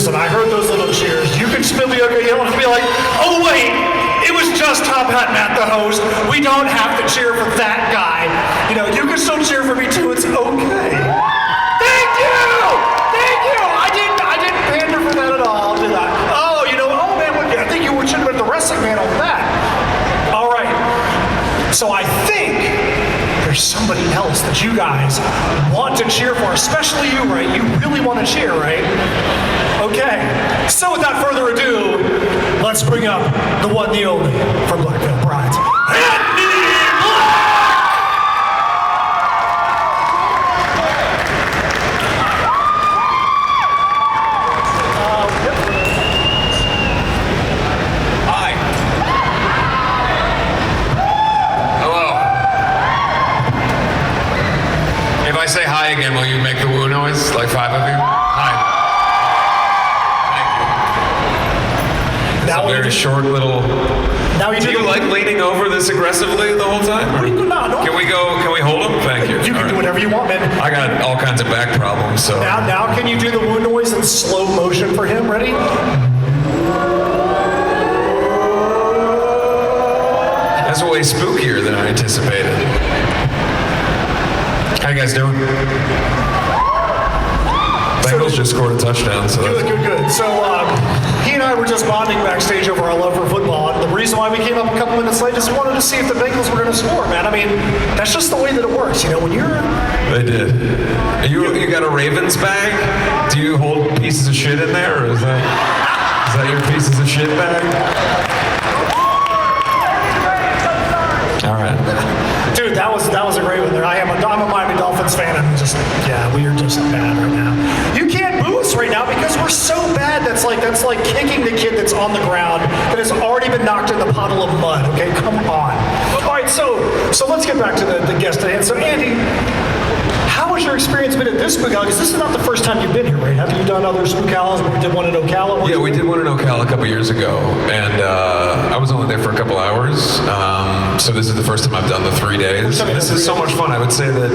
Listen, I heard those little cheers. You can still be okay. You don't have to be like, oh wait, it was just Top Hat Matt, the host. We don't have to cheer for that guy. You know, you can still cheer for me too. It's okay. Thank you. I didn't pander for that at all, did I? Oh, you know, oh man, I think you should have been the wrestling man on that. All right. So I think there's somebody else that you guys want to cheer for, especially you, right? You really want to cheer, right? Okay. So without further ado, let's bring up the one, the only, from Black Veil Brides, Andy Biersack! Hi. Hello. If I say hi again, will you make the woo noise? Like 5 of you? Hi. Now It's a very short little. Now Do you like leaning over this aggressively the whole time? No. Can we go? Can we hold him? Thank you. You can do whatever you want, man. I got all kinds of back problems, so. Now can you do the woo noise in slow motion for him? Ready? That's way spookier than I anticipated. How you guys doing? Bengals just scored a touchdown, so Good. So he and I were just bonding backstage over our love for football. And the reason why we came up a couple minutes late is we wanted to see if the Bengals were going to score, man. I mean, that's just the way that it works. You know, when you're... They did. You got a Ravens bag? Do you hold pieces of shit in there, or is that your pieces of shit bag? All right. Dude, that was a great one there. I'm a Miami Dolphins fan, and we are just bad right now. You can't boo us right now because we're so bad. That's like kicking the kid that's on the ground that has already been knocked in the puddle of mud. Okay, come on. All right, so let's get back to the guest at hand. So Andy, how has your experience been at this Spookala? Because this is not the first time you've been here, right? Have you done other Spookalas? We did one in Ocala. Yeah, we did one in Ocala a couple years ago, and I was only there for a couple hours. So this is the first time I've done the 3 days. This is so much fun. I would say that,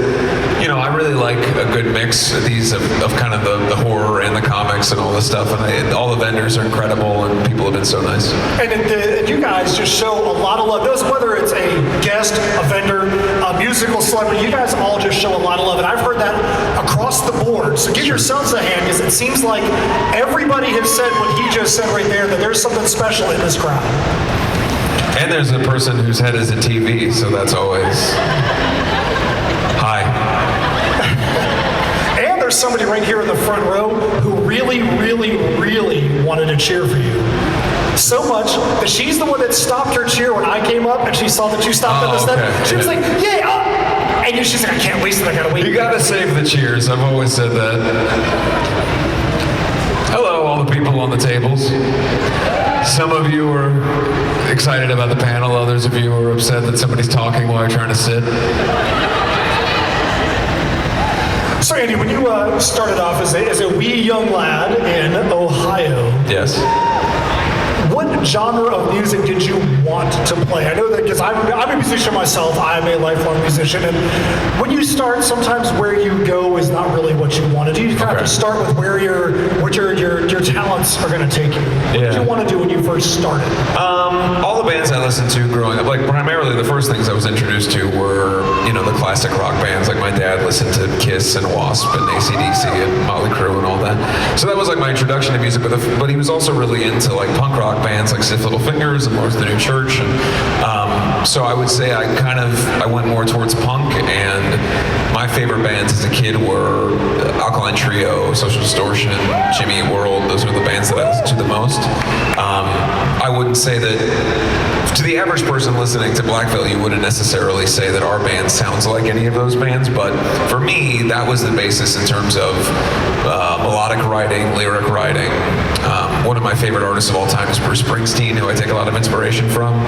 you know, I really like a good mix of these of kind of the horror and the comics and all this stuff. And all the vendors are incredible, and people have been so nice. And you guys just show a lot of love. Whether it's a guest, a vendor, a musical celebrity, you guys all just show a lot of love. And I've heard that across the board. So give yourselves a hand, because it seems like everybody has said what he just said right there, that there's something special in this crowd. And there's a person whose head is a TV, so that's always... Hi. And there's somebody right here in the front row who really, really, really wanted to cheer for you. So much that she's the one that stopped her cheer when I came up and she saw that you stopped at the step. She was like, yay, oh! And she's like, I can't waste it, I gotta wait. You gotta save the cheers, I've always said that. Hello, all the people on the tables. Some of you are excited about the panel, others of you are upset that somebody's talking while you're trying to sit. So Andy, when you started off as a wee young lad in Ohio, yes. What genre of music did you want to play? I know that because I'm a musician myself. I'm a lifelong musician, and when you start, sometimes where you go is not really what you want to do. You kind of have to start with where your talents are going to take you. What did you want to do when you first started? All the bands I listened to growing up, like primarily the first things I was introduced to were, you know, the classic rock bands. Like my dad listened to Kiss and Wasp and AC/DC and Motley Crue and all that. So that was like my introduction to music. But he was also really into like punk rock bands like Stiff Little Fingers and Lords of the New Church. And so I would say I went more towards punk, and my favorite bands as a kid were Alkaline Trio, Social Distortion, Jimmy Eat World. Those were the bands that I listened to the most. I wouldn't say that to the average person listening to Black Veil, you wouldn't necessarily say that our band sounds like any of those bands, but for me, that was the basis in terms of melodic writing, lyric writing. One of my favorite artists of all time is Bruce Springsteen, who I take a lot of inspiration from.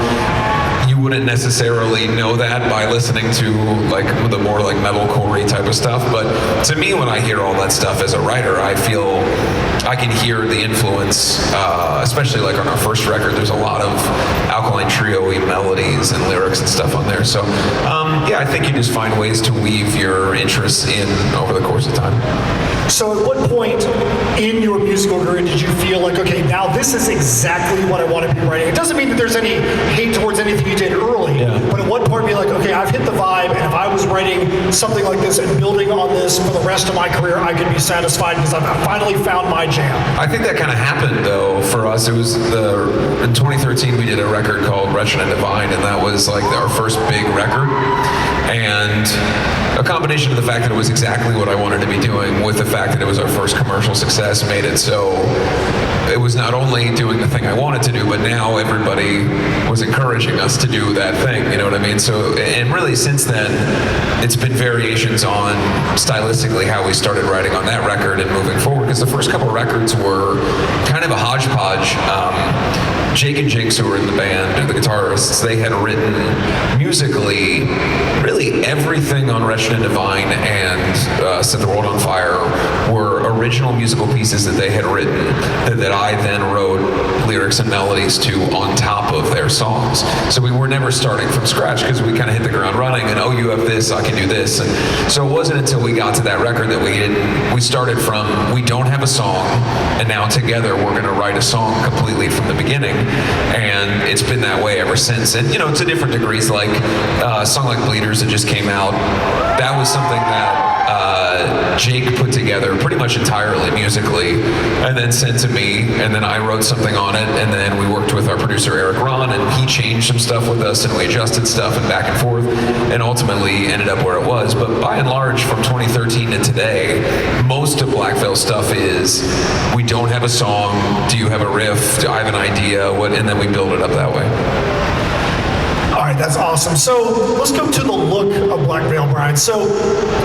You wouldn't necessarily know that by listening to like the more like metalcore-y type of stuff, but to me, when I hear all that stuff as a writer, I feel I can hear the influence, especially like on our first record. There's a lot of Alkaline Trio-y melodies and lyrics and stuff on there. So yeah, I think you just find ways to weave your interests in over the course of time. So at what point in your musical career did you feel like, okay, now this is exactly what I want to be writing? It doesn't mean that there's any hate towards anything you did early, but at what point be like, okay, I've hit the vibe, and if I was writing something like this and building on this for the rest of my career, I could be satisfied because I've finally found my jam. I think that kind of happened though for us. It was in 2013 we did a record called Wretched and Divine, and that was like our first big record. And a combination of the fact that it was exactly what I wanted to be doing with the fact that it was our first commercial success made it so it was not only doing the thing I wanted to do, but now everybody was encouraging us to do that thing, you know what I mean? So, and really since then, it's been variations on stylistically how we started writing on that record and moving forward, because the first couple records were kind of a hodgepodge. Jake and Jinx, who were in the band, the guitarists, they had written musically really everything on Wretched and Divine and Set the World on Fire were original musical pieces that they had written that I then wrote lyrics and melodies to on top of their songs. So we were never starting from scratch because we kind of hit the ground running and, oh, you have this, I can do this. And so it wasn't until we got to that record that we started from, we don't have a song, and now together we're going to write a song completely from the beginning. And it's been that way ever since. And, you know, to different degrees, like a song like Bleeders that just came out, that was something that Jake put together pretty much entirely musically and then sent to me, and then I wrote something on it, and then we worked with our producer Eric Ron, and he changed some stuff with us, and we adjusted stuff and back and forth, and ultimately ended up where it was. But by and large, from 2013 to today, most of Black Veil stuff is, we don't have a song, do you have a riff, do I have an idea, and then we build it up that way. All right, that's awesome. So let's go to the look of Black Veil, Brian. So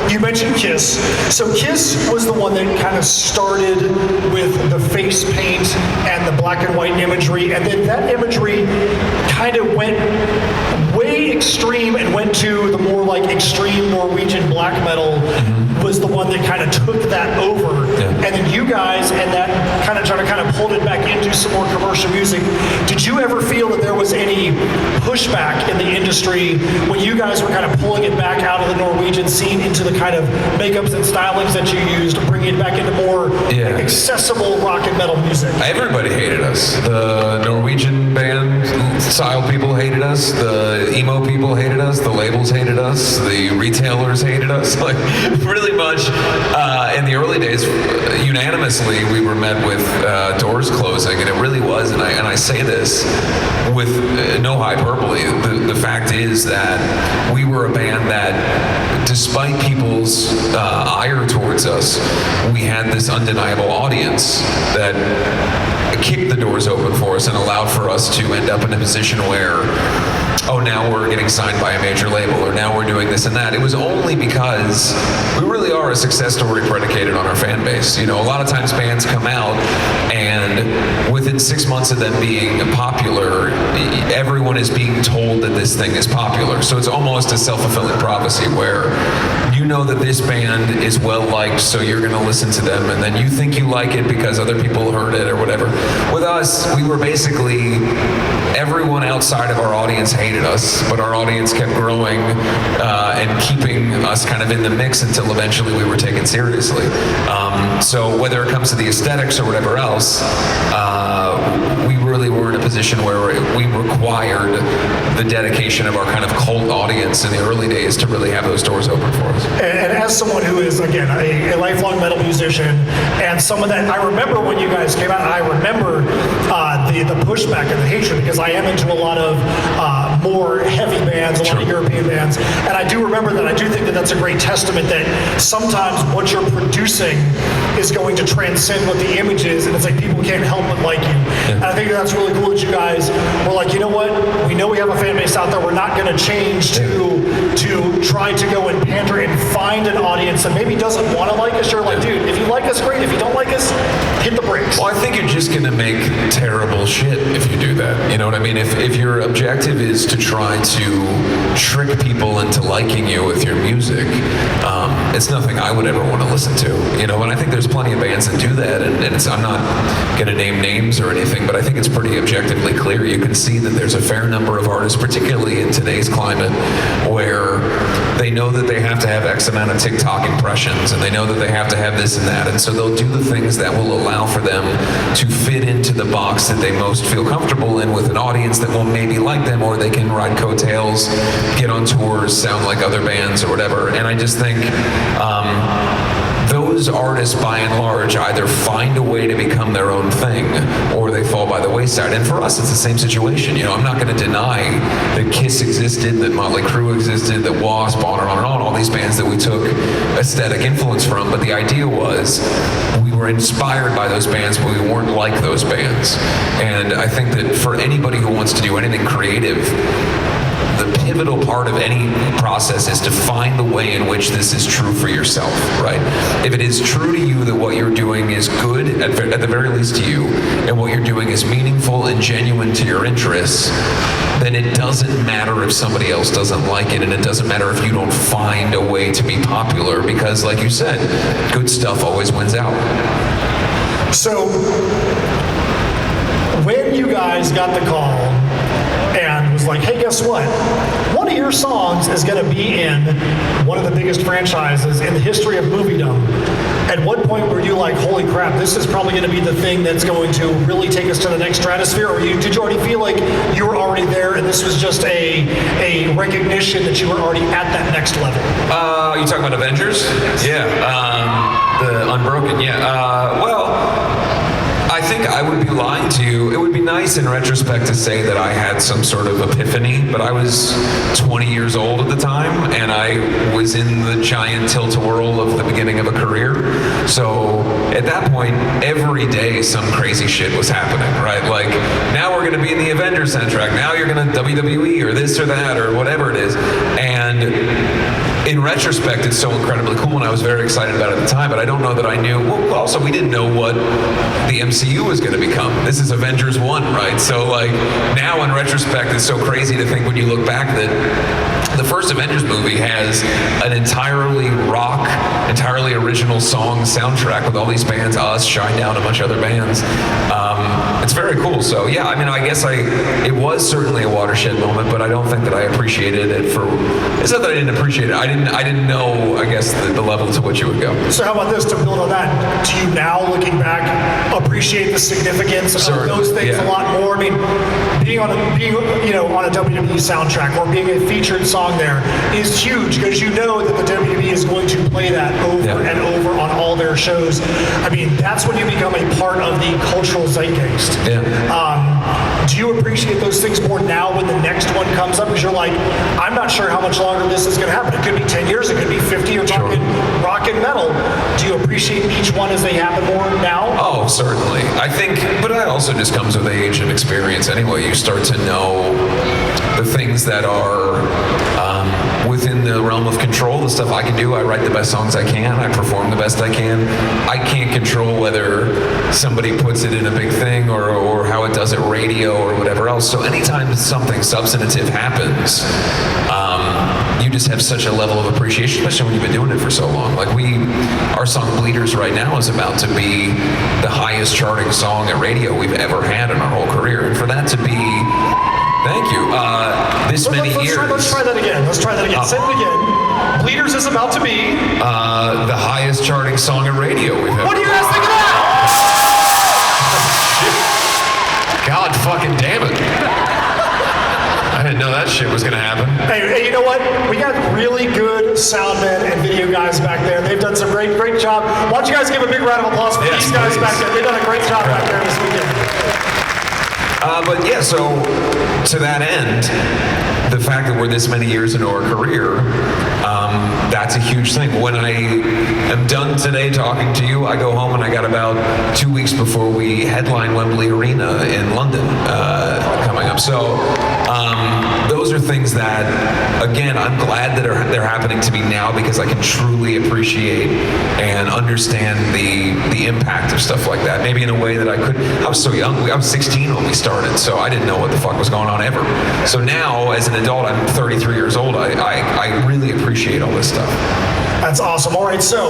you mentioned Kiss. So Kiss was the one that kind of started with the face paint and the black and white imagery, and then that imagery kind of went way extreme and went to the more like extreme Norwegian black metal was the one that kind of took that over. And then you guys and that kind of pulled it back into some more commercial music. Did you ever feel that there was any pushback in the industry when you guys were kind of pulling it back out of the Norwegian scene into the kind of makeups and stylings that you used, bringing it back into more accessible rock and metal music? Everybody hated us. The Norwegian band style people hated us. The emo people hated us. The labels hated us. The retailers hated us. Like, really much in the early days, unanimously, we were met with doors closing, and it really was, and I say this with no hyperbole, the fact is that we were a band that, despite people's ire towards us, we had this undeniable audience that kicked the doors open for us and allowed for us to end up in a position where, oh, now we're getting signed by a major label, or now we're doing this and that. It was only because we really are a success story predicated on our fan base. You know, a lot of times bands come out, and within 6 months of them being popular, everyone is being told that this thing is popular. So it's almost a self-fulfilling prophecy where you know that this band is well-liked, so you're going to listen to them, and then you think you like it because other people heard it or whatever. With us, we were basically, everyone outside of our audience hated us, but our audience kept growing and keeping us kind of in the mix until eventually we were taken seriously. So whether it comes to the aesthetics or whatever else, we really were in a position where we required the dedication of our kind of cult audience in the early days to really have those doors open for us. And as someone who is, again, a lifelong metal musician, and someone that I remember when you guys came out, I remember the pushback and the hatred, because I am into a lot of more heavy bands, a lot of European bands, and I do remember that. I do think that that's a great testament that sometimes what you're producing is going to transcend what the image is, and it's like people can't help but like you. And I think that's really cool that you guys were like, you know what, we know we have a fan base out there, we're not going to change to try to go and pander and find an audience that maybe doesn't want to like us. You're like, dude, if you like us, great. If you don't like us, hit the brakes. things. Well, I think you're just going to make terrible shit if you do that. You know what I mean? If your objective is to try to trick people into liking you with your music, it's nothing I would ever want to listen to. You know, and I think there's plenty of bands that do that, and I'm not going to name names or anything, but I think it's pretty objectively clear. You can see that there's a fair number of artists, particularly in today's climate, where they know that they have to have X amount of TikTok impressions, and they know that they have to have this and that, and so they'll do the things that will allow for them to fit into the box that they most feel comfortable in with an audience that will maybe like them, or they can ride coattails, get on tours, sound like other bands or whatever. And I just think those artists, by and large, either find a way to become their own thing, or they fall by the wayside. And for us, it's the same situation. You know, I'm not going to deny that Kiss existed, that Motley Crue existed, that Wasp, on and on and on, all these bands that we took aesthetic influence from. But the idea was we were inspired by those bands, but we weren't like those bands. And I think that for anybody who wants to do anything creative, the pivotal part of any process is to find the way in which this is true for yourself, right? If it is true to you that what you're doing is good, at the very least to you, and what you're doing is meaningful and genuine to your interests, then it doesn't matter if somebody else doesn't like it, and it doesn't matter if you don't find a way to be popular, because like you said, good stuff always wins out. So, when you guys got the call and was like, hey, guess what? One of your songs is going to be in one of the biggest franchises in the history of moviedom. At what point were you like, holy crap, this is probably going to be the thing that's going to really take us to the next stratosphere? Or did you already feel like you were already there and this was just a recognition that you were already at that next level? You talking about Avengers? Yeah. The Unbroken, yeah. Well, I think I would be lying to you. It would be nice in retrospect to say that I had some sort of epiphany, but I was 20 years old at the time, and I was in the giant tilt-a-whirl of the beginning of a career. So at that point, every day some crazy shit was happening, right? Like, now we're going to be in the Avengers soundtrack. Now you're going to WWE or this or that or whatever it is. And in retrospect, it's so incredibly cool, and I was very excited about it at the time, but I don't know that I knew. Well, also, we didn't know what the MCU was going to become. This is Avengers 1, right? So, like, now in retrospect, it's so crazy to think when you look back that the first Avengers movie has an entirely rock, entirely original song soundtrack with all these bands, us, Shinedown, a bunch of other bands. It's very cool. So yeah, I mean, I guess it was certainly a watershed moment, but I don't think that I appreciated it for. It's not that I didn't appreciate it. I didn't know, I guess, the level to which it would go. So how about this, to build on that? Do you now, looking back, appreciate the significance of those things a lot more? I mean, being on a WWE soundtrack or being a featured song there is huge, because you know that the WWE is going to play that over and over on all their shows. I mean, that's when you become a part of the cultural zeitgeist. Yeah. Do you appreciate those things more now when the next one comes up? Because you're like, I'm not sure how much longer this is going to happen. It could be 10 years, it could be 50, you're talking rock and metal. Do you appreciate each one as they happen more now? Oh, certainly. I think, but that also just comes with age and experience anyway. You start to know the things that are within the realm of control, the stuff I can do. I write the best songs I can. I perform the best I can. I can't control whether somebody puts it in a big thing or how it does at radio or whatever else. So anytime something substantive happens, you just have such a level of appreciation, especially when you've been doing it for so long. Like our song Bleeders right now is about to be the highest charting song at radio we've ever had in our whole career. And for that to be, thank you, this many years. Let's try that again. Say it again. Bleeders is about to be the highest charting song at radio we've ever. What do you guys think of that? God fucking damn it. I didn't know that shit was gonna happen. Hey, you know what? We got really good sound men and video guys back there. They've done some great job. Why don't you guys give a big round of applause for these guys back there? They've done a great job back there this weekend. But yeah, so to that end, the fact that we're this many years into our career, that's a huge thing. When I am done today talking to you, I go home and I got about 2 weeks before we headline Wembley Arena in London coming up. So those are things that, again, I'm glad that they're happening to me now because I can truly appreciate and understand the impact of stuff like that. Maybe in a way that I was so young. I was 16 when we started, so I didn't know what the fuck was going on ever. So now, as an adult, I'm 33 years old, I really appreciate all this stuff. That's awesome. All right, so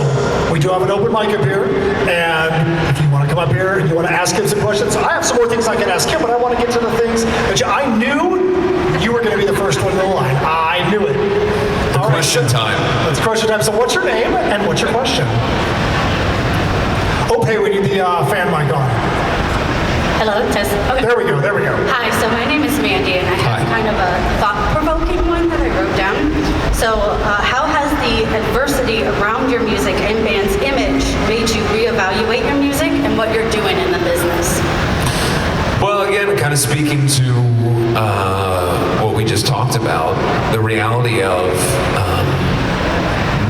we do have an open mic up here, and if you want to come up here and you want to ask him some questions, I have some more things I can ask him, but I want to get to the things that I knew you were going to be the first one in the line. I knew it. All right, question time. It's question time. So what's your name and what's your question? Oh, hey, we need the fan mic on. Hello, test. Okay. There we go. Hi, so my name is Mandy, and I have kind of a thought-provoking one that I wrote down. So, how has the adversity around your music and band's image made you reevaluate your music and what you're doing in the business? Well, again, kind of speaking to what we just talked about, the reality of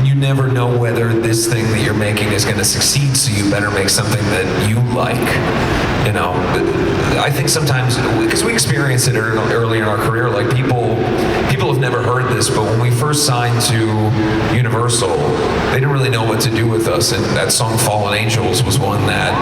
you never know whether this thing that you're making is going to succeed, so you better make something that you like. You know, I think sometimes, because we experienced it early in our career, like people have never heard this, but when we first signed to Universal, they didn't really know what to do with us, and that song Fallen Angels was one that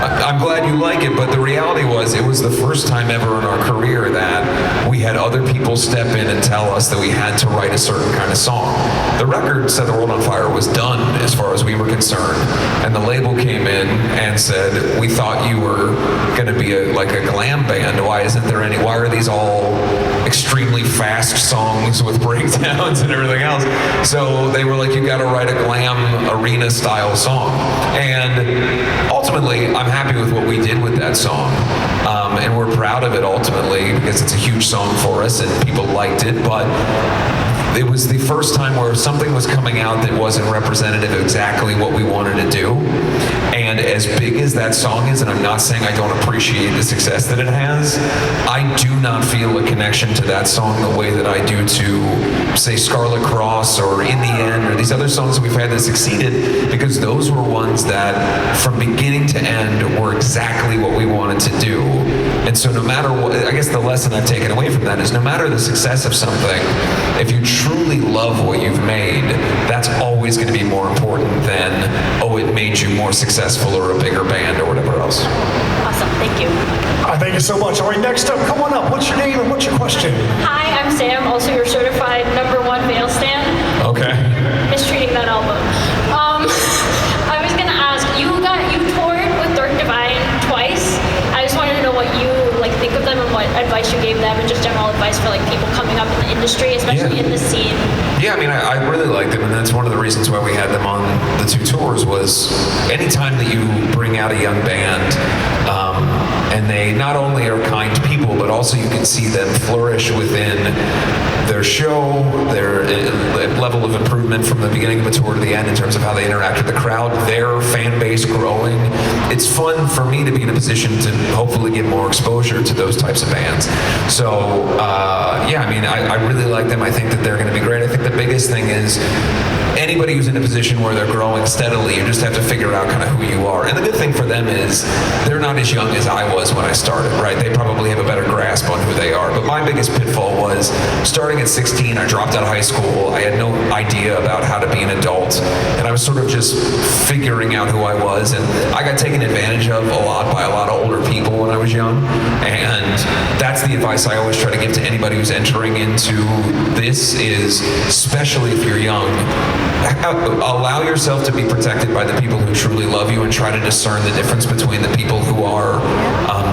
I'm glad you like it, but the reality was it was the first time ever in our career that we had other people step in and tell us that we had to write a certain kind of song. The record, Set the World on Fire, was done as far as we were concerned, and the label came in and said, we thought you were going to be like a glam band. Why are these all extremely fast songs with breakdowns and everything else? So they were like, you got to write a glam arena style song. And ultimately, I'm happy with what we did with that song. And we're proud of it ultimately because it's a huge song for us and people liked it. But it was the first time where something was coming out that wasn't representative of exactly what we wanted to do. And as big as that song is, and I'm not saying I don't appreciate the success that it has, I do not feel a connection to that song the way that I do to, say, Scarlet Cross or In the End or these other songs that we've had that succeeded, because those were ones that from beginning to end were exactly what we wanted to do. And so no matter what, I guess the lesson I've taken away from that is no matter the success of something, if you truly love what you've made, that's always going to be more important than, oh, it made you more successful or a bigger band or whatever else. Awesome, thank you. Thank you so much. All right, next up, come on up. What's your name and what's your question? Hi, I'm Sam, also your certified #1 Veil stan. Okay. Mistreating that album. I was gonna ask, you toured with Dark Divine twice. I just wanted to know what you think of them and what advice you gave them, and just general advice for people coming up in the industry, especially in the scene. Yeah, I mean, I really liked them, and that's one of the reasons why we had them on the 2 tours. Was anytime that you bring out a young band, and they not only are kind people, but also you can see them flourish within their show, their level of improvement from the beginning of the tour to the end in terms of how they interact with the crowd, their fan base growing. It's fun for me to be in a position to hopefully get more exposure to those types of bands. So, yeah, I mean, I really like them. I think that they're going to be great. I think the biggest thing is anybody who's in a position where they're growing steadily, you just have to figure out kind of who you are. And the good thing for them is they're not as young as I was when I started, right? They probably have a better grasp on who they are. But my biggest pitfall was starting at 16, I dropped out of high school. I had no idea about how to be an adult. And I was sort of just figuring out who I was. And I got taken advantage of a lot by a lot of older people when I was young. And that's the advice I always try to give to anybody who's entering into this is, especially if you're young, allow yourself to be protected by the people who truly love you and try to discern the difference between the people who are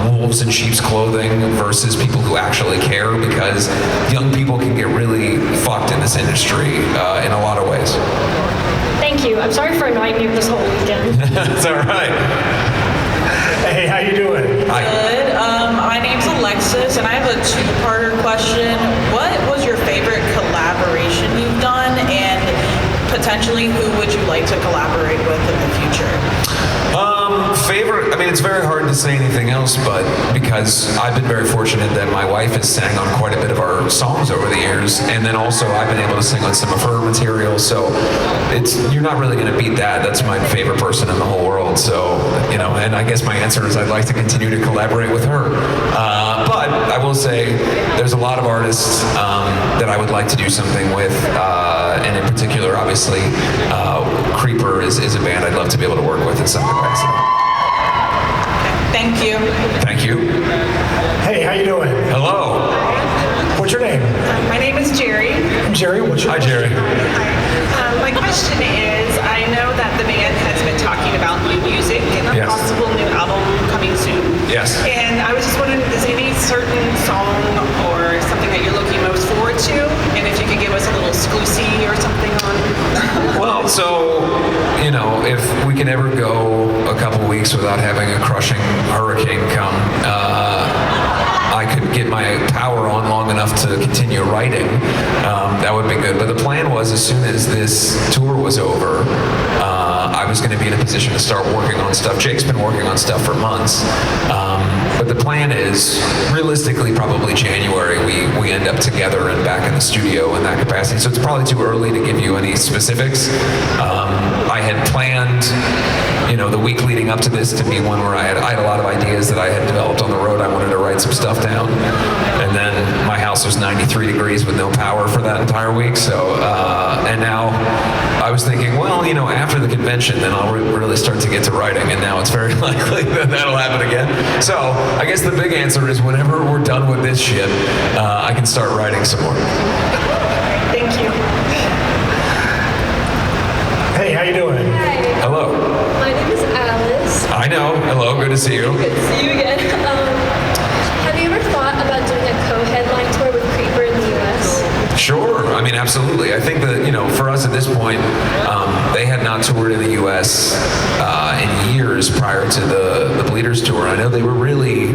wolves in sheep's clothing versus people who actually care, because young people can get really fucked in this industry in a lot of ways. Thank you. I'm sorry for annoying you this whole weekend. It's all right. Hey, how you doing? Hi. Good. My name's Alexis, and I have a 2-parter question. What was your favorite collaboration you've done, and potentially who would you like to collaborate with in the future? Favorite, I mean, it's very hard to say anything else, but because I've been very fortunate that my wife has sang on quite a bit of our songs over the years, and then also I've been able to sing on some of her material, so you're not really going to beat that. That's my favorite person in the whole world, so, and I guess my answer is I'd like to continue to collaborate with her. But I will say there's a lot of artists that I would like to do something with, and in particular, obviously, Creeper is a band I'd love to be able to work with in some capacity. Thank you. Thank you. Hey, how you doing? Hello. What's your name? My name is Jerry. Jerry, what's your Hi, Jerry. My question is, I know that the band has been talking about new music and a Yes. possible new album coming soon. Yes. And I was just wondering, is any certain song or something that you're looking most forward to? And if you could give us a little exclusive or something on. Well, so, if we can ever go a couple weeks without having a crushing hurricane come, I could get my power on long enough to continue writing, that would be good. But the plan was, as soon as this tour was over, I was going to be in a position to start working on stuff. Jake's been working on stuff for months. But the plan is, realistically, probably January, we end up together and back in the studio in that capacity. So it's probably too early to give you any specifics. I had planned, the week leading up to this to be one where I had a lot of ideas that I had developed on the road. I wanted to write some stuff down. And then my house was 93 degrees with no power for that entire week. So, and now I was thinking, well, after the convention, then I'll really start to get to writing. And now it's very likely that that'll happen again. So I guess the big answer is whenever we're done with this shit, I can start writing some more. Thank you. Hey, how you doing? Hi, Hello. my name is Alice. I know. Hello. Good to see you. Good to see you again. Have you ever thought about doing a co-headline tour with Creeper in the U.S.? Sure. I mean, absolutely. I think that, for us at this point, they had not toured in the U.S. In years prior to the Bleeders tour. I know they were really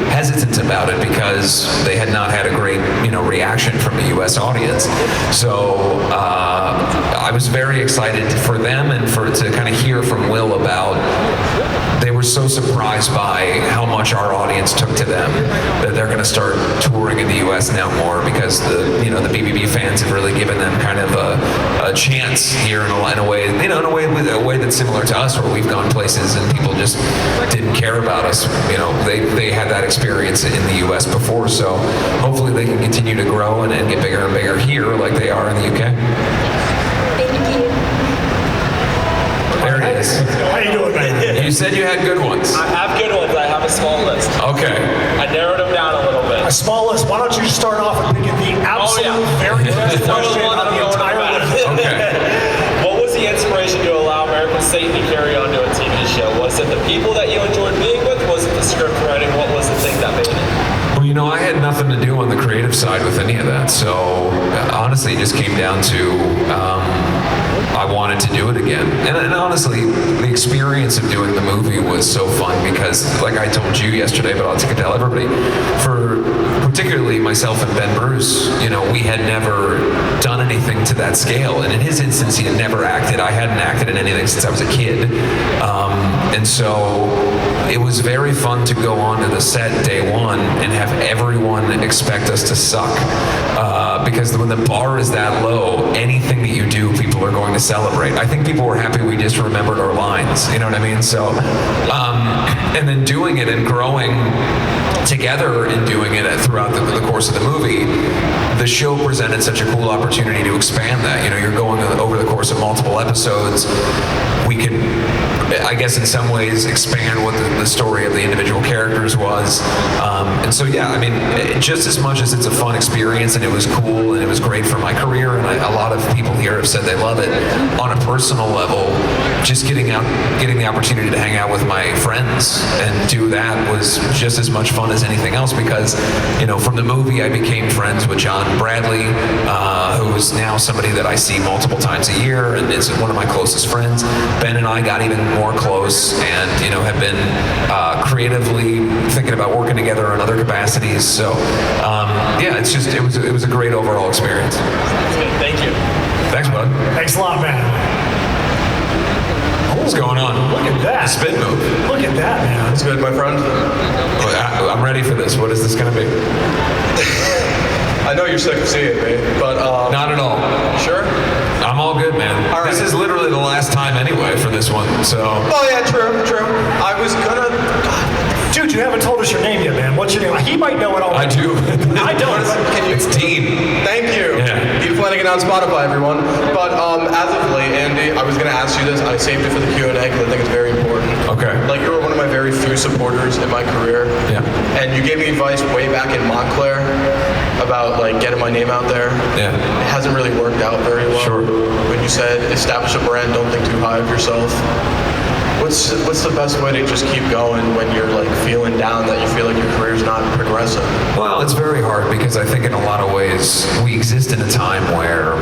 hesitant about it because they had not had a great, reaction from the U.S. audience. So I was very excited for them and to kind of hear from Will about. They were so surprised by how much our audience took to them that they're going to start touring in the U.S. now more because the BBB fans have really given them kind of a chance here in a way, in a way that's similar to us, where we've gone places and people just didn't care about us. They had that experience in the U.S. before, so hopefully they can continue to grow and get bigger and bigger here like they are in the UK. Thank you. There it is. How you doing, man? You said you had good ones. I have good ones. I have a small list. Okay. I narrowed them down a little bit. A small list. Why don't you start off and pick the absolute very best That was question one on I'm the going entire about. list? Okay. What was the inspiration to allow American Satan to carry on to a TV show? Was it the people that you enjoyed being with? Was it the script writing? What was the thing that made it? Well, I had nothing to do on the creative side with any of that. So honestly, it just came down to I wanted to do it again. And honestly, the experience of doing the movie was so fun because, like I told you yesterday, but I'll tell everybody, for particularly myself and Ben Bruce, we had never done anything to that scale. And in his instance, he had never acted. I hadn't acted in anything since I was a kid. And so it was very fun to go onto the set day one and have everyone expect us to suck. Because when the bar is that low, anything that you do, people are going to celebrate. I think people were happy we just remembered our lines. You know what I mean? So, and then doing it and growing together and doing it throughout the course of the movie, the show presented such a cool opportunity to expand that. You're going over the course of multiple episodes. We could, I guess, in some ways, expand what the story of the individual characters was. And so, yeah, I mean, just as much as it's a fun experience and it was cool and it was great for my career, and a lot of people here have said they love it, on a personal level, just getting the opportunity to hang out with my friends and do that was just as much fun as anything else because, from the movie, I became friends with John Bradley, who is now somebody that I see multiple times a year and is one of my closest friends. Ben and I got even more close and, have been creatively thinking about working together in other capacities. So, yeah, it was a great overall experience. That's good. Thank you. Thanks, bud. Thanks a lot, man. I What's going on? Look at that. Spin move. Look at that, man. That's good, my friend. I'm ready for this. What is this going to be? I know you're sick of seeing me, but Not at all. sure. I'm all good, man. All right. This is literally the last time anyway for this one, so. Oh yeah, true. I was gonna. Dude, you haven't told us your name yet, man. What's your name? He might know it all. I do. I don't. Can you? It's Dean. Thank you. Yeah. Dean Flanagan on Spotify, everyone. But as of late, Andy, I was gonna ask you this. I saved it for the Q&A because I think it's very important. Okay. Like you were one of my very few supporters in my career. Yeah. And you gave me advice way back in Montclair about like getting my name out there. Yeah. It hasn't really worked out very well. Sure. When you said establish a brand, don't think too high of yourself. What's the best way to just keep going when you're like feeling down that you feel like your career's not progressing? Well, it's very hard because I think in a lot of ways we exist in a time where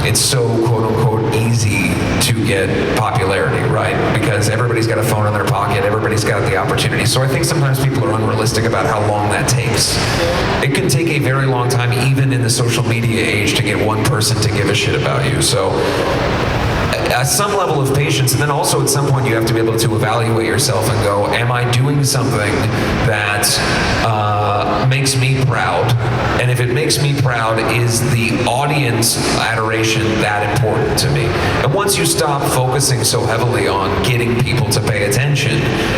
it's so quote unquote easy to get popularity, right? Because everybody's got a phone in their pocket, everybody's got the opportunity. So I think sometimes people are unrealistic about how long that takes. It can take a very long time, even in the social media age, to get one person to give a shit about you. So some level of patience, and then also at some point you have to be able to evaluate yourself and go, am I doing something that makes me proud? And if it makes me proud, is the audience adoration that important to me? And once you stop focusing so heavily on getting people to pay attention,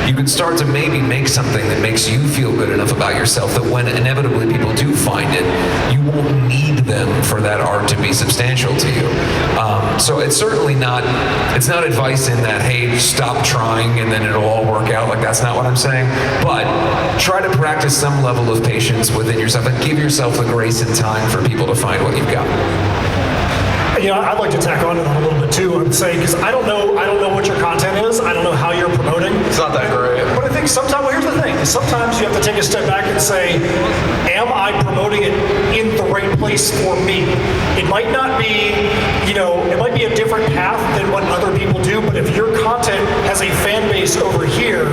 you can start to maybe make something that makes you feel good enough about yourself that when inevitably people do find it, you won't need them for that art to be substantial to you. So it's certainly not, it's not advice in that, hey, stop trying and then it'll all work out. Like, that's not what I'm saying. But try to practice some level of patience within yourself and give yourself the grace and time for people to find what you've got. You know, I'd like to tack on to that a little bit too. I'm saying, because I don't know what your content is. I don't know how you're promoting. It's not that great. But I think sometimes, well, here's the thing. Sometimes you have to take a step back and say, am I promoting it in the right place for me? It might not be, you know, it might be a different path than what other people do, but if your content has a fan base over here,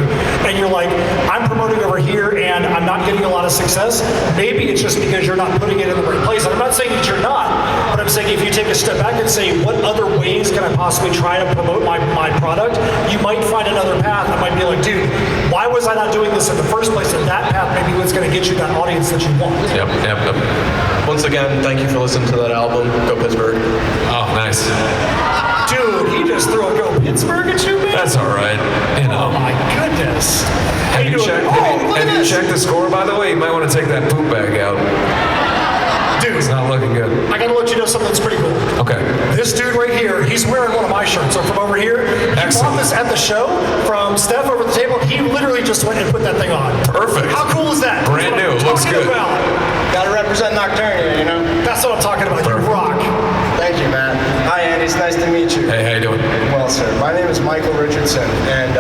and you're like, I'm promoting over here and I'm not getting a lot of success, maybe it's just because you're not putting it in the right place. And I'm not saying that you're not, but I'm saying if you take a step back and say, what other ways can I possibly try to promote my product? You might find another path that might be like, dude, why was I not doing this in the first place? And that path maybe what's going to get you that audience that you want. Yep. Once again, thank you for listening to that album. Go Pittsburgh. Oh, nice. Dude, he just threw a Go Pittsburgh at you, man? That's all right. You know. Oh my goodness. How Have you doing? checked? Oh, look at Have you this. checked the score, by the way? You might want to take that poop bag out. Dude, It's not looking good. I gotta let you know something that's pretty cool. Okay. This dude right here, he's wearing one of my shirts. So from over here, he Excellent. bought this at the show from Steph over the table. He literally just went and put that thing on. Perfect. How cool is that? Brand That's what new. I'm Looks talking good. about. Gotta represent Nocturne here, you know? That's what I'm talking about. You rock. Thank you, Matt. Hi, Andy. It's nice to meet you. Hey, how you doing? Well, sir, my name is Michael Richardson, and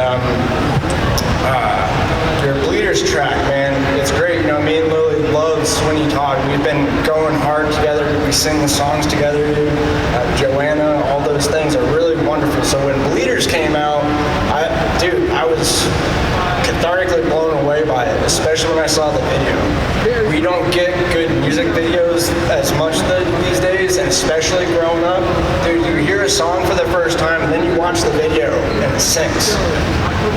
your Bleeders track, man, it's great. You know, me and Lily love Sweeney Todd. We've been going hard together. We sing the songs together, dude. Joanna, all those things are really wonderful. So when Bleeders came out, I was cathartically blown away by it, especially when I saw the video. We don't get good music videos as much these days, and especially growing up. Dude, you hear a song for the first time, and then you watch the video, and it sinks.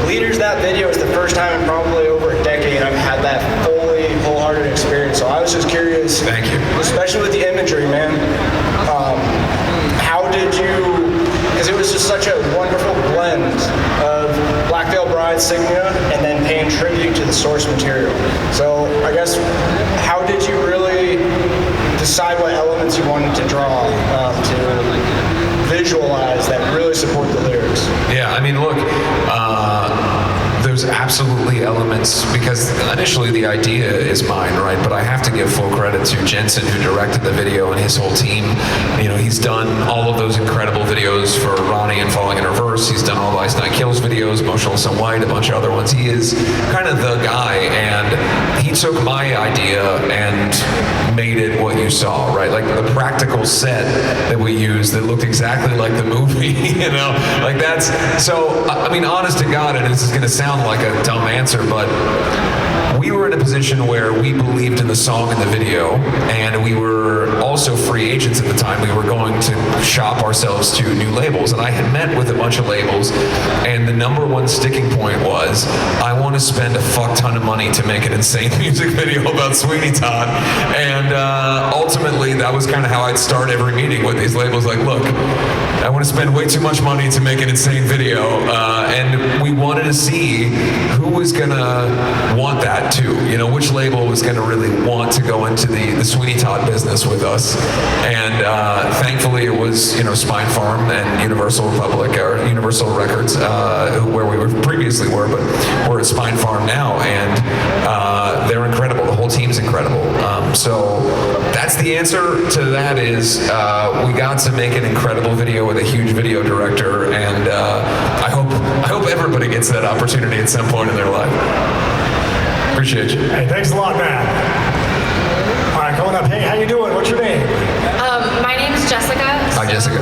Bleeders, that video is the first time in probably over a decade I've had that fully, wholehearted experience. So I was just curious. Thank you. Especially with the imagery, man. How did you, because it was just such a wonderful blend of Black Veil Bride Signia and then paying tribute to the source material. So I guess, how did you really decide what elements you wanted to draw to visualize that really support the lyrics? Yeah, I mean, look, there's absolutely elements, because initially the idea is mine, right? But I have to give full credit to Jensen, who directed the video, and his whole team. You know, he's done all of those incredible videos for Ronnie and Falling in Reverse. He's done all the Ice Night Kills videos, Motionless and White, a bunch of other ones. He is kind of the guy, and he took my idea and made it what you saw, right? Like the practical set that we used that looked exactly like the movie, you know? Like that's, so, I mean, honest to God, and this is gonna sound like a dumb answer, but we were in a position where we believed in the song and the video, and we were also free agents at the time. We were going to shop ourselves to new labels, and I had met with a bunch of labels, and the number one sticking point was, I want to spend a fuck ton of money to make an insane music video about Sweeney Todd. And ultimately, that was kind of how I'd start every meeting with these labels. Like, look, I want to spend way too much money to make an insane video, and we wanted to see who was gonna want that too. You know, which label was gonna really want to go into the Sweeney Todd business with us. And thankfully, it was Spine Farm and Universal Republic or Universal Records, where we previously were, but we're at Spine Farm now, and they're incredible. The whole team's incredible. So that's the answer to that. Is we got to make an incredible video with a huge video director, and I hope everybody gets that opportunity at some point in their life. Appreciate you. Hey, thanks a lot, Matt. All right, coming up. Hey, how you doing? What's your name? My name is Jessica. Hi, Jessica.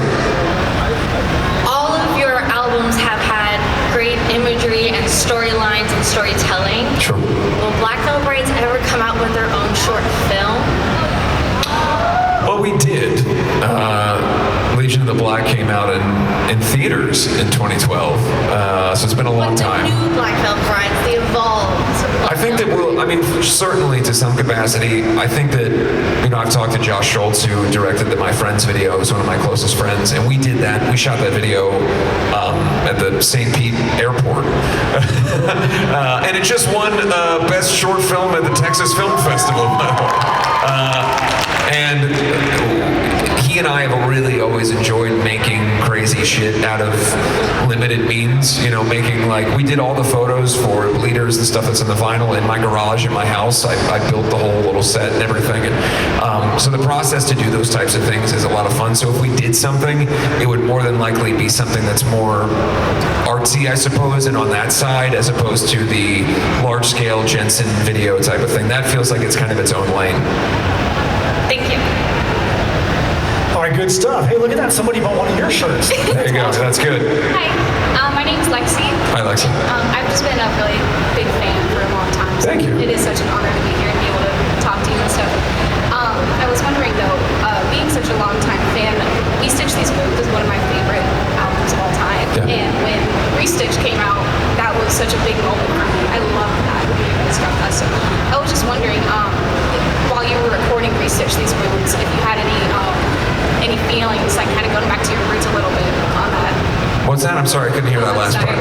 All of your albums have had great imagery and storylines and storytelling. Sure. Will Black Veil Brides ever come out with their own short film? Well, we did. Legion of the Black came out in theaters in 2012, so it's been a long time. The new Black Veil Brides, they evolved. I think that certainly to some capacity, I think that, I've talked to Josh Schultz, who directed My Friends video, who's one of my closest friends, and we did that. We shot that video at the St. Pete airport. And it just won Best Short Film at the Texas Film Festival. And he and I have really always enjoyed making crazy shit out of limited means. Making we did all the photos for Bleeders, the stuff that's in the vinyl, in my garage in my house. I built the whole little set and everything. And so the process to do those types of things is a lot of fun. So if we did something, it would more than likely be something that's more artsy, I suppose, and on that side, as opposed to the large-scale Jensen video type of thing. That feels like it's kind of its own lane. Thank you. All right, good stuff. Hey, look at that. Somebody bought one of your shirts. There you go. That's good. Hi, my name is Lexi. Hi, Lexi. I've just been a really big fan for a long time. So Thank you. It is such an honor to be here and be able to talk to you and stuff. I was wondering though, being such a long time fan, We Stitch These Boots is one of my favorite albums of all time. Yeah. And when Restitch came out, that was such a big moment for me. I loved that and stuff. So I was just wondering, while you were recording Restitch These Boots, if you had any feelings, like kind of going back to your roots a little bit on that. What's that? I'm sorry, I couldn't hear that last part.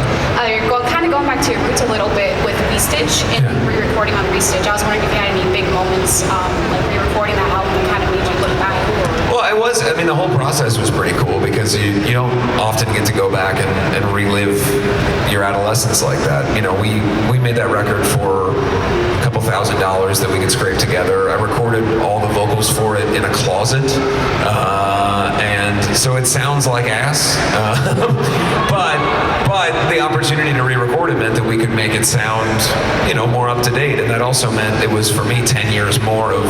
Kind of going back to your roots a little bit with Restitch and re-recording on Restitch. I was wondering if you had any big moments, like re-recording that album that kind of made you look back. Well, the whole process was pretty cool because you don't often get to go back and relive your adolescence like that. We made that record for a couple $1,000 that we could scrape together. I recorded all the vocals for it in a closet. And so it sounds like ass, but the opportunity to re-record it meant that we could make it sound, more up to date, and that also meant it was for me 10 years more of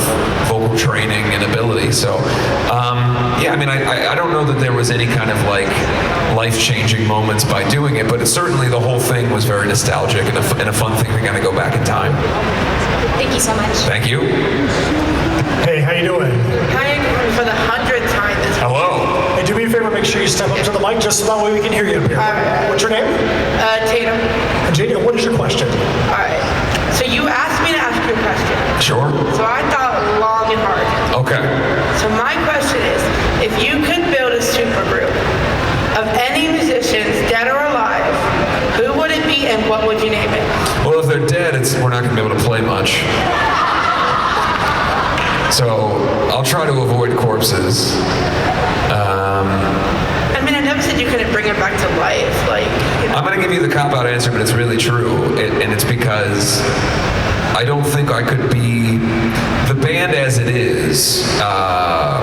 vocal training and ability. So, I don't know that there was any kind of life-changing moments by doing it, but certainly the whole thing was very nostalgic and a fun thing to kind of go back in time. Thank you so much. Thank you. Hey, how you doing? Hi, for the 100th time. Hello. Hey, do me a favor, make sure you step up to the mic just so that way we can hear you up here. What's your name? Tatum. And JD, what is your question? All right. So you asked me to ask you a question. Sure. So I thought long and hard. Okay. So my question is, if you could build a supergroup of any musicians, dead or alive, who would it be and what would you name it? Well, if they're dead, we're not going to be able to play much. So I'll try to avoid corpses. I never said you couldn't bring it back to life. I'm going to give you the cop-out answer, but it's really true. And it's because I don't think I could be the band as it is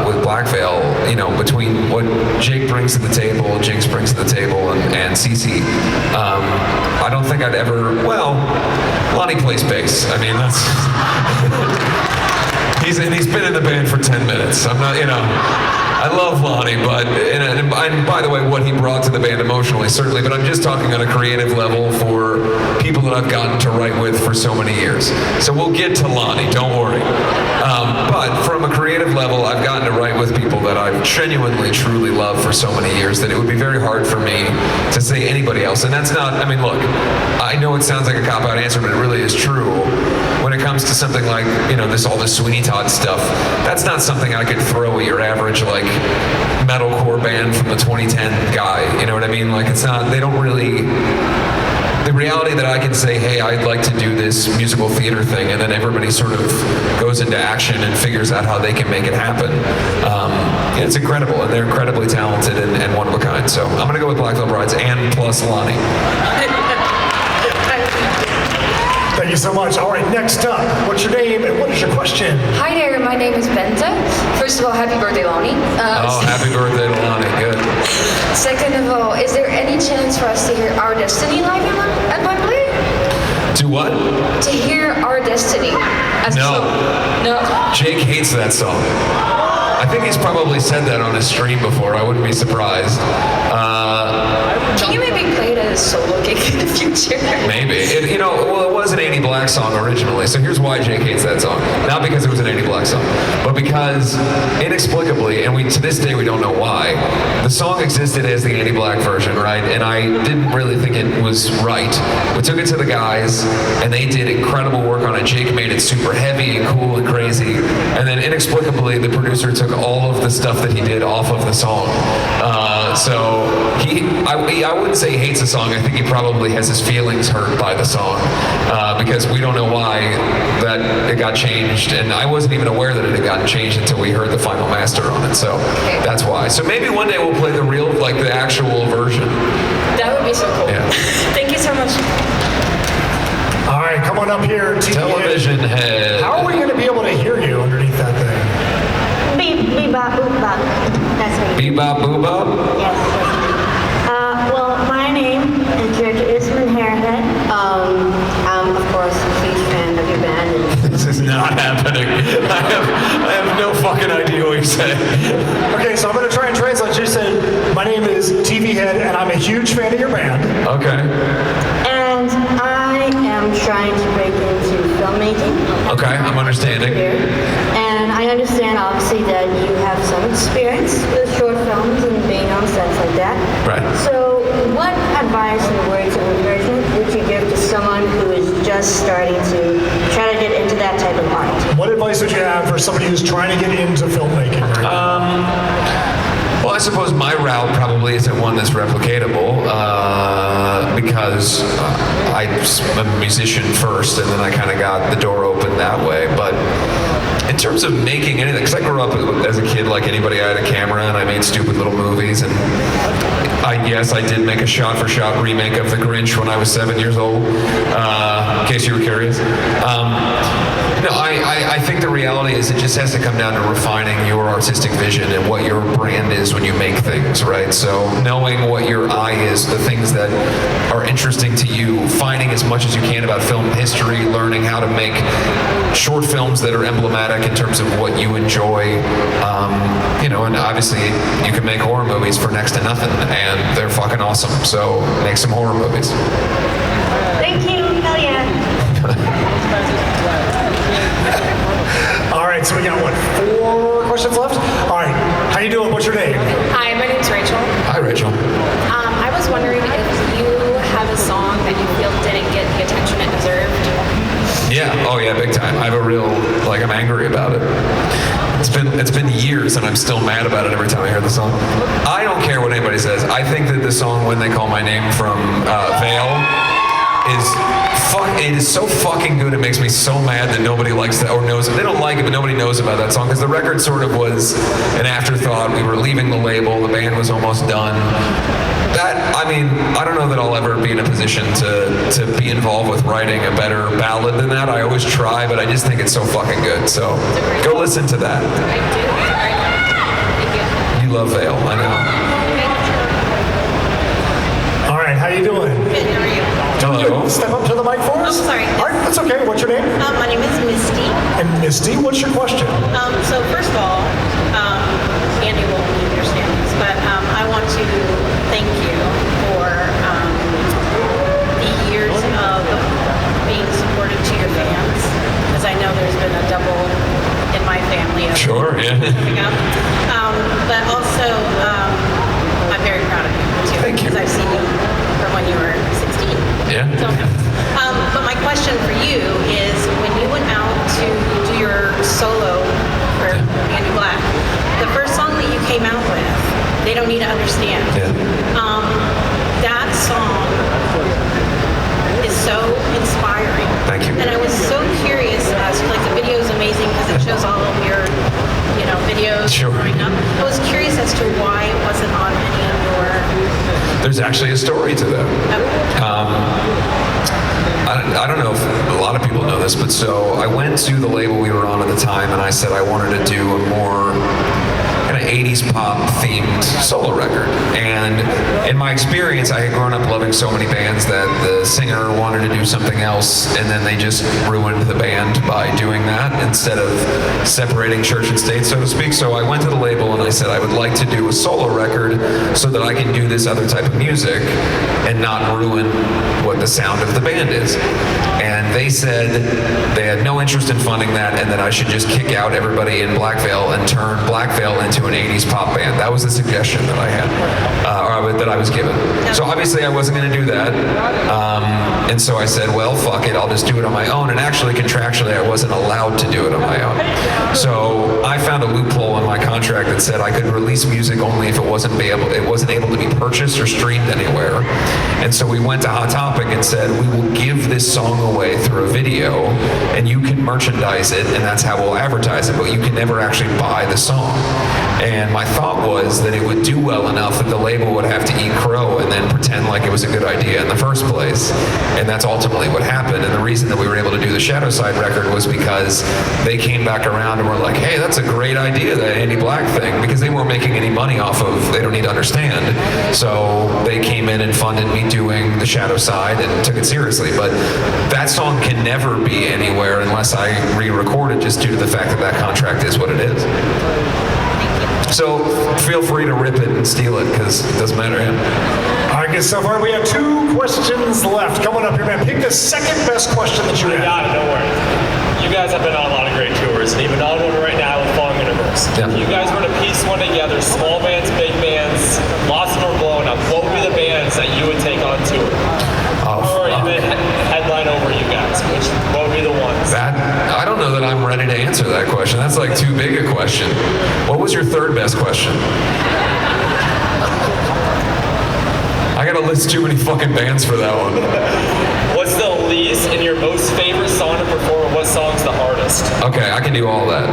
with Black Veil, between what Jake brings to the table, Jinx brings to the table, and Cece. I don't think I'd ever, Lonnie plays bass. That's... He's been in the band for 10 minutes. I'm not, I love Lonnie, but, and by the way, what he brought to the band emotionally, certainly, but I'm just talking on a creative level for people that I've gotten to write with for so many years. So we'll get to Lonnie, don't worry. But from a creative level, I've gotten to write with people that I've genuinely, truly loved for so many years that it would be very hard for me to say anybody else. And that's not, look, I know it sounds like a cop-out answer, but it really is true. When it comes to something like, all this Sweeney Todd stuff, that's not something I could throw at your average, like, metalcore band from the 2010 guy. You know what I mean? Like, it's not, they don't really, the reality that I can say, hey, I'd like to do this musical theater thing, and then everybody sort of goes into action and figures out how they can make it happen. It's incredible, and they're incredibly talented and one of a kind. So I'm going to go with Black Veil Brides and plus Lonnie. Thank you so much. All right, next up, what's your name and what is your question? Hi there, my name is Bente. First of all, happy birthday, Lonnie. Happy birthday to Lonnie, good. Second of all, is there any chance for us to hear Our Destiny live at Wembley? To what? To hear Our Destiny. No. Jake hates that song. I think he's probably said that on his stream before. I wouldn't be surprised. Can you maybe play it as a solo gig in the future? Maybe. It was an Andy Black song originally, so here's why Jake hates that song. Not because it was an Andy Black song, but because inexplicably, and to this day we don't know why, the song existed as the Andy Black version, right? And I didn't really think it was right. We took it to the guys, and they did incredible work on it. Jake made it super heavy and cool and crazy, and then inexplicably the producer took all of the stuff that he did off of the song. So I wouldn't say he hates the song. I think he probably has his feelings hurt by the song because we don't know why that it got changed, and I wasn't even aware that it had gotten changed until we heard the final master on it. So that's why. So maybe one day we'll play the real, like the actual version. That would be so cool. Yeah. Thank you so much. All right, come on up here, TV Television head. How are we going to be able to hear you underneath that thing? Bebop, boop-bop. That's me. Bebop, boop-bop? Yes. Well, my name and character is Hairhead. I'm, of course, a huge fan of your band. This is not happening. I have no fucking idea what you're saying. Okay, so I'm going to try and translate. You said, my name is TV Head, and I'm a huge fan of your band. Okay. And I am trying to break into filmmaking. Okay, I'm understanding. And I understand, obviously, that you have some experience with short films and being on sets like that. Right. So what advice and words of encouragement would you give to someone who is just starting to try to get into that type of art? What advice would you have for somebody who's trying to get into filmmaking right now? Well, I suppose my route probably isn't one that's replicatable because I'm a musician first, and then I kind of got the door open that way. But in terms of making anything, because I grew up as a kid like anybody, I had a camera and I made stupid little movies, and yes, I did make a shot-for-shot remake of The Grinch when I was 7 years old, in case you were curious. No, I think the reality is it just has to come down to refining your artistic vision and what your brand is when you make things, right? So knowing what your eye is, the things that are interesting to you, finding as much as you can about film history, learning how to make short films that are emblematic in terms of what you enjoy, and obviously you can make horror movies for next to nothing, and they're fucking awesome, so make some horror movies. Thank you. Hell yeah. All right, so we got, 4 questions left? All right, how you doing? What's your name? Hi, my name's Rachel. Hi, Rachel. I was wondering if you have a song that you feel didn't get the attention it deserved. Yeah, oh yeah, big time. I have a real, I'm angry about it. It's been years and I'm still mad about it every time I hear the song. I don't care what anybody says. I think that the song When They Call My Name from Veil it is so fucking good. It makes me so mad that nobody likes that or knows it. They don't like it, but nobody knows about that song because the record sort of was an afterthought. We were leaving the label. The band was almost done. I don't know that I'll ever be in a position to be involved with writing a better ballad than that. I always try, but I just think it's so fucking good. So go listen to that. I do. You love Veil, I know. All right, how you doing? Good, how are you? Hello. Step up to the mic for us. Oh, sorry. All right, that's okay. What's your name? My name is Misty. And Misty, what's your question? So first of all, Andy will understand this, but I want to thank you for the years of being supportive to your fans, because I know there's been a double in my family. Sure, yeah. But also, I'm very proud of you too. Thank you. Because I've seen you from when you were 16. Yeah. So, but my question for you is, when you went out to do your solo for Andy Black, the first song that you came out with, They Don't Need to Understand. Yeah. That song is so inspiring. Thank you. And I was so curious as to, like, the video is amazing because it shows all of your, videos growing up. I was curious as to why it wasn't on any of your... There's actually a story to that. I don't know if a lot of people know this, but so I went to the label we were on at the time and I said I wanted to do a more kind of 80s pop themed solo record. And in my experience, I had grown up loving so many bands that the singer wanted to do something else and then they just ruined the band by doing that instead of separating church and state, so to speak. So I went to the label and I said I would like to do a solo record so that I can do this other type of music and not ruin what the sound of the band is. And they said they had no interest in funding that and that I should just kick out everybody in Blackville and turn Blackville into an 80s pop band. That was the suggestion that I had, or that I was given. So obviously I wasn't going to do that. And so I said, well, fuck it, I'll just do it on my own. And actually, contractually, I wasn't allowed to do it on my own. So I found a loophole in my contract that said I could release music only if it wasn't able to be purchased or streamed anywhere. And so we went to Hot Topic and said, we will give this song away through a video, and you can merchandise it, and that's how we'll advertise it, but you can never actually buy the song. And my thought was that it would do well enough that the label would have to eat crow and then pretend like it was a good idea in the first place. And that's ultimately what happened. And the reason that we were able to do the Shadow Side record was because they came back around and were like, hey, that's a great idea, that Andy Black thing, because they weren't making any money off of They Don't Need to Understand. So they came in and funded me doing the Shadow Side and took it seriously. But that song can never be anywhere unless I re-record it, just due to the fact that that contract is what it is. So feel free to rip it and steal it, because it doesn't matter. All right, good stuff. All right, we have 2 questions left. Coming up here, man. Pick the second best question that you have. Yeah, don't worry. You guys have been on a lot of great tours, and even on one right now with Falling Universe. Yeah. If you guys were to piece one together, small bands, big bands, lost or blown up, what would be the bands that you would take on tour? Or even headline over you guys? What would be the ones? I don't know that I'm ready to answer that question. That's like too big a question. What was your third best question? I gotta list too many fucking bands for that one. What's the least and your most favorite song to perform? What song's the hardest? Okay, I can do all that.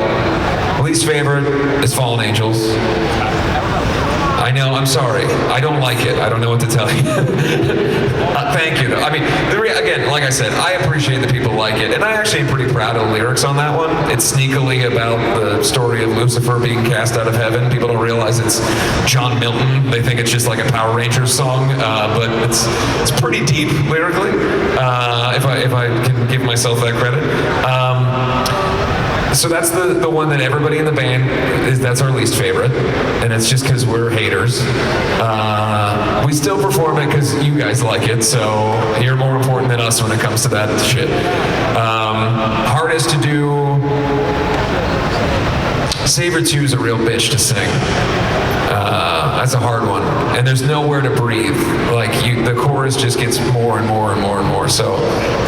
Least favorite is Fallen Angels. I know, I'm sorry. I don't like it. I don't know what to tell you. Thank you. I mean, again, like I said, I appreciate that people like it, and I actually am pretty proud of the lyrics on that one. It's sneakily about the story of Lucifer being cast out of heaven. People don't realize it's John Milton. They think it's just like a Power Rangers song, but it's pretty deep lyrically, if I can give myself that credit. So that's the one that everybody in the band that's our least favorite, and it's just because we're haters. We still perform it because you guys like it, so you're more important than us when it comes to that shit. Hardest to do. Saber 2 is a real bitch to sing. That's a hard one, and there's nowhere to breathe. Like the chorus just gets more and more and more and more. So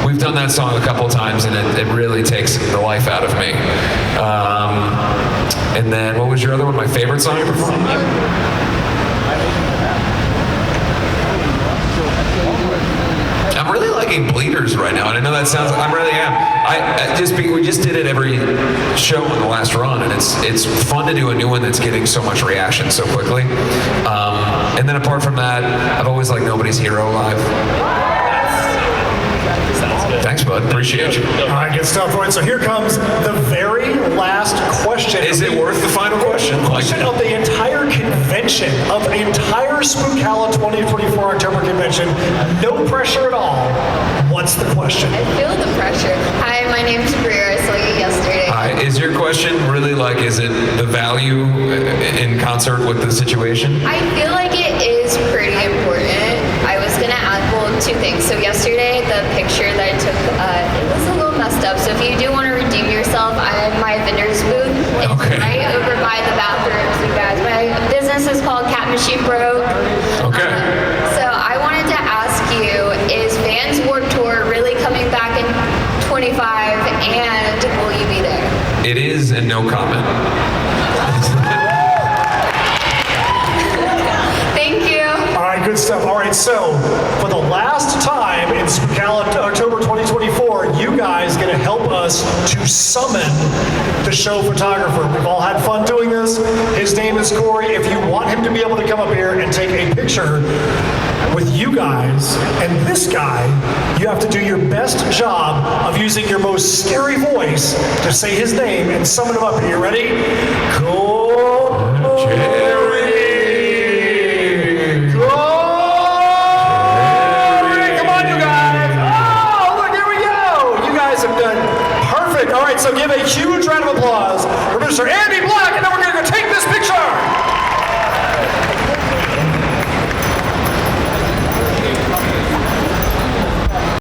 we've done that song a couple times, and it really takes the life out of me. And then what was your other one? My favorite song you performed? I'm really liking Bleeders right now, and I know that sounds. I really am. We just did it every show in the last run, and it's fun to do a new one that's getting so much reaction so quickly. And then apart from that, I've always liked Nobody's Hero live. Thanks, bud. Appreciate you. All right, good stuff. All right, so here comes the very last question. Is it worth the final question? Question of the entire convention, of the entire Spookala 2024 October convention. No pressure at all. What's the question? I feel the pressure. Hi, my name's Bria. I saw you yesterday. question really like, is it the value in concert with the situation? I feel like it is pretty important. I was gonna add, well, two things. So yesterday, the picture that I took, it was a little messed up. So if you do want to redeem yourself, I have my vendor's booth. It's right over by the bathrooms, you guys. My business is called Cat Machine Broke. Okay. So I wanted to ask you, is Vans Warped Tour really coming back in 25, and will you be there? It is, and no comment. Thank you. All right, good stuff. All right, so for the last time in Spookala October 2024, you guys going to help us to summon the show photographer. We've all had fun doing this. His name is Corey. If you want him to be able to come up here and take a picture with you guys and this guy, you have to do your best job of using your most scary voice to say his name and summon him up. Are you ready? Corey! So give a huge round of applause for Mr. Andy